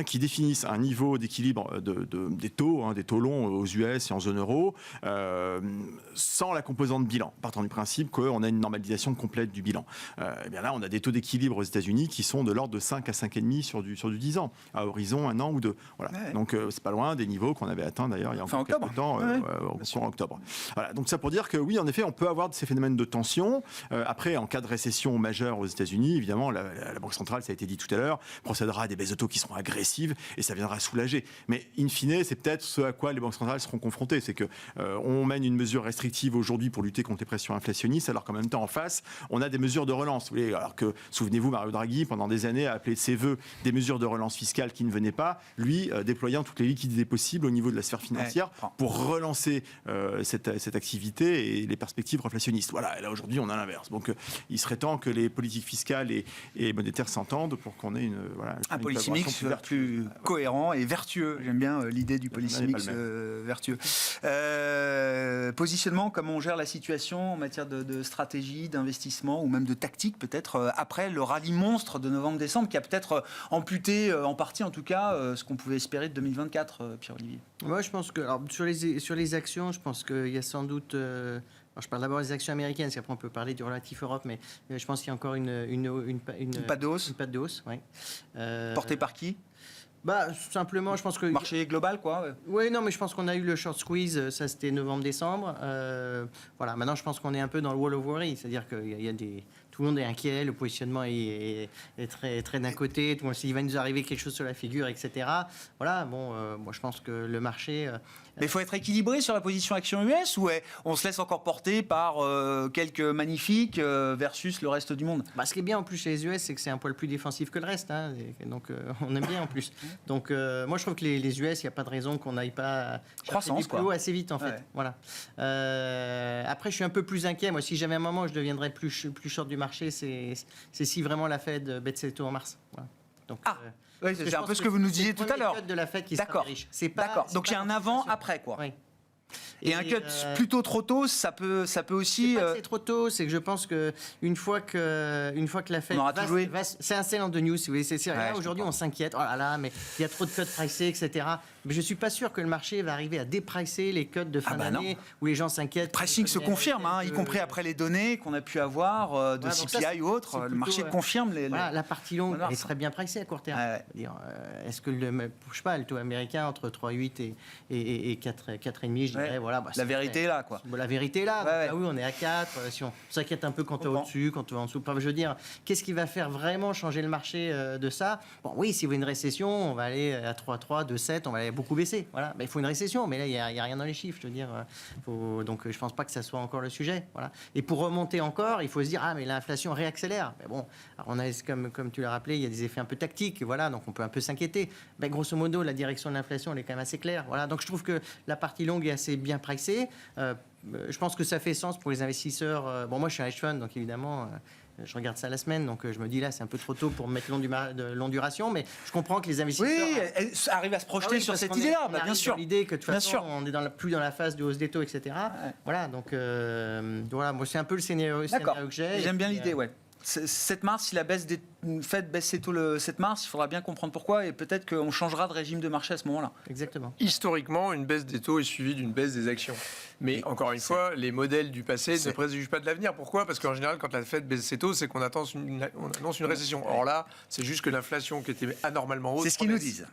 qui définissent un niveau d'équilibre des taux longs aux US et en zone euro, sans la composante bilan, partant du principe qu'on a une normalisation complète du bilan. Eh bien là, on a des taux d'équilibre aux États-Unis qui sont de l'ordre de 5 à 5,5 sur du 10 ans, à horizon 1 an ou 2. Voilà. Ouais. Donc c'est pas loin des niveaux qu'on avait atteints d'ailleurs il y a encore quelques temps, en octobre. Voilà. Donc ça pour dire que oui, en effet, on peut avoir ces phénomènes de tension. Après, en cas de récession majeure aux États-Unis, évidemment, la Banque centrale, ça a été dit tout à l'heure, procédera à des baisses de taux qui seront agressives et ça viendra soulager. Mais in fine, c'est peut-être ce à quoi les banques centrales seront confrontées. C'est que on mène une mesure restrictive aujourd'hui pour lutter contre les pressions inflationnistes, alors qu'en même temps, en face, on a des mesures de relance. Vous voyez, alors que, souvenez-vous, Mario Draghi, pendant des années, a appelé de ses voeux des mesures de relance fiscale qui ne venaient pas, lui déployant toutes les liquidités possibles au niveau de la sphère financière pour relancer cette activité et les perspectives inflationnistes. Voilà, et là aujourd'hui on a l'inverse. Donc il serait temps que les politiques fiscales et monétaires s'entendent pour qu'on ait un policy mix plus cohérent et vertueux. J'aime bien l'idée du policy mix vertueux. Positionnement, comment on gère la situation en matière de stratégie, d'investissement ou même de tactique peut-être après le rallye monstre de novembre-décembre qui a peut-être amputé en partie en tout cas ce qu'on pouvait espérer de 2024, Pierre-Olivier. Moi je pense que alors, sur les actions, je pense qu'il y a sans doute alors je parle d'abord des actions américaines, parce qu'après on peut parler du relatif Europe, mais je pense qu'il y a encore une patte de hausse. Une patte de hausse, oui. Portée par qui ? Simplement, je pense que... Marché global, quoi. Oui, non, mais je pense qu'on a eu le short squeeze, ça c'était novembre-décembre. Voilà, maintenant je pense qu'on est un peu dans le wall of worry, c'est-à-dire qu'il y a des... Tout le monde est inquiet, le positionnement est très, très d'un côté, tout le monde se dit il va nous arriver quelque chose sur la figure, etc. Voilà, moi je pense que le marché... Mais il faut être équilibré sur la position action US ou on se laisse encore porter par quelques magnifiques versus le reste du monde. Ce qui est bien en plus chez les US, c'est que c'est un poil plus défensif que le reste. Donc on aime bien en plus. Donc moi je trouve que les US, il n'y a pas de raison qu'on n'aille pas chercher du plus haut assez vite en fait. Ouais. Voilà. Après je suis un peu plus inquiet. Moi si j'avais un moment où je deviendrais plus short du marché, c'est si vraiment la Fed baisse ses taux en mars. Voilà. Donc, oui, c'est un peu ce que vous nous disiez tout à l'heure. De la Fed qui sera riche. D'accord. Donc il y a un avant-après, quoi. Oui. Et un cut plutôt trop tôt, ça peut aussi. C'est trop tôt, c'est que je pense que une fois que la Fed c'est un sell on the news. Si vous voulez, là aujourd'hui on s'inquiète. Oh là là, mais il y a trop de cuts pricés, etc. Mais je suis pas sûr que le marché va arriver à dépricer les cuts de fin d'année où les gens s'inquiètent. Le pricing se confirme, y compris après les données qu'on a pu avoir de CPI ou autre. Le marché confirme la partie longue est très bien pricée à court terme. Est-ce que le taux américain entre 3,8 et 4,5, je dirais. La vérité est là, quoi. La vérité est là. Oui, on est à 4. Si on s'inquiète un peu quand on est au-dessus, quand on est en dessous. Je veux dire, qu'est-ce qui va faire vraiment changer le marché de ça ? Bon, oui, s'il y a une récession, on va aller à 3,3, 2,7, on va aller beaucoup baisser. Voilà. Il faut une récession, mais là, il n'y a rien dans les chiffres. Je veux dire, donc, je ne pense pas que ça soit encore le sujet. Voilà. Et pour remonter encore, il faut se dire, mais l'inflation réaccélère. Mais bon, alors on a, comme tu l'as rappelé, il y a des effets un peu tactiques. Voilà, donc on peut un peu s'inquiéter. Grosso modo, la direction de l'inflation, elle est quand même assez claire. Voilà. Donc je trouve que la partie longue est assez bien pricée. Je pense que ça fait sens pour les investisseurs. Moi, je suis un hedge fund, donc évidemment, je regarde ça la semaine, donc je me dis là, c'est un peu trop tôt pour me mettre longue duration, mais je comprends que les investisseurs... Oui, arrivent à se projeter sur cette idée-là, bien sûr. L'idée que de toute façon, on est plus dans la phase de hausse des taux, etc. Voilà, donc voilà, moi, c'est un peu le scénario que j'ai. J'aime bien l'idée, 7 mars, si la Fed baisse ses taux le 7 mars, il faudra bien comprendre pourquoi et peut-être qu'on changera de régime de marché à ce moment-là. Exactement. Historiquement, une baisse des taux est suivie d'une baisse des actions. Mais encore une fois, les modèles du passé ne préjugent pas de l'avenir. Pourquoi ? Parce qu'en général, quand la Fed baisse ses taux, c'est qu'on annonce une récession. Or là, c'est juste que l'inflation qui était anormalement haute... C'est ce qu'ils nous disent.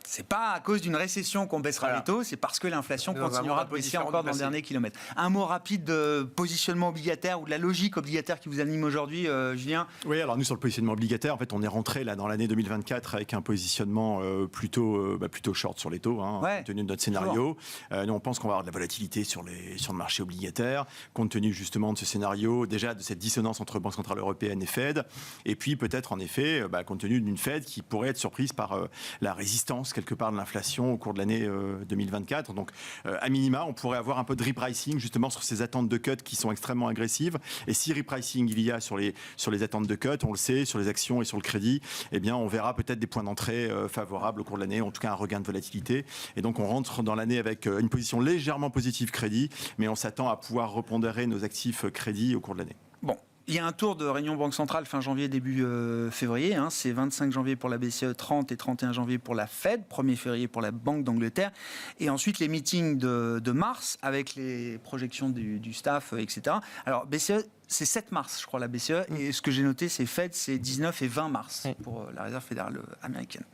C'est pas à cause d'une récession qu'on baissera les taux, c'est parce que l'inflation continuera de baisser encore dans le dernier kilomètre. Un mot rapide de positionnement obligataire ou de la logique obligataire qui vous anime aujourd'hui, Julien. Oui, alors nous sur le positionnement obligataire, en fait, on est rentré là dans l'année 2024 avec un positionnement plutôt short sur les taux, compte tenu de notre scénario. Nous, on pense qu'on va avoir de la volatilité sur le marché obligataire, compte tenu justement de ce scénario, déjà de cette dissonance entre Banque centrale européenne et Fed, et puis peut-être en effet, compte tenu d'une Fed qui pourrait être surprise par la résistance quelque part de l'inflation au cours de l'année 2024. Donc, à minima, on pourrait avoir un peu de repricing justement sur ces attentes de cut qui sont extrêmement agressives. Et si repricing il y a sur les attentes de cut, on le sait, sur les actions et sur le crédit, eh bien, on verra peut-être des points d'entrée favorables au cours de l'année, en tout cas un regain de volatilité. Et donc, on rentre dans l'année avec une position légèrement positive crédit, mais on s'attend à pouvoir repondérer nos actifs crédit au cours de l'année. Bon. Il y a un tour de réunion Banque Centrale fin janvier, début février. C'est 25 janvier pour la BCE, 30 et 31 janvier pour la Fed, 1er février pour la Banque d'Angleterre. Et ensuite, les meetings de mars avec les projections du staff, etc. Alors, BCE, c'est 7 mars, je crois, la BCE. Et ce que j'ai noté, c'est Fed, c'est 19 et 20 mars pour la Réserve fédérale américaine.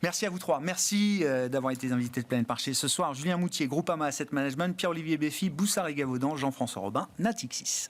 Merci à vous trois. Merci d'avoir été invités de Planète Marché ce soir. Julien Moutier, Groupama Asset Management, Pierre-Olivier Beffy, Boussard et Gavaudan, Jean-François Robin, Natixis.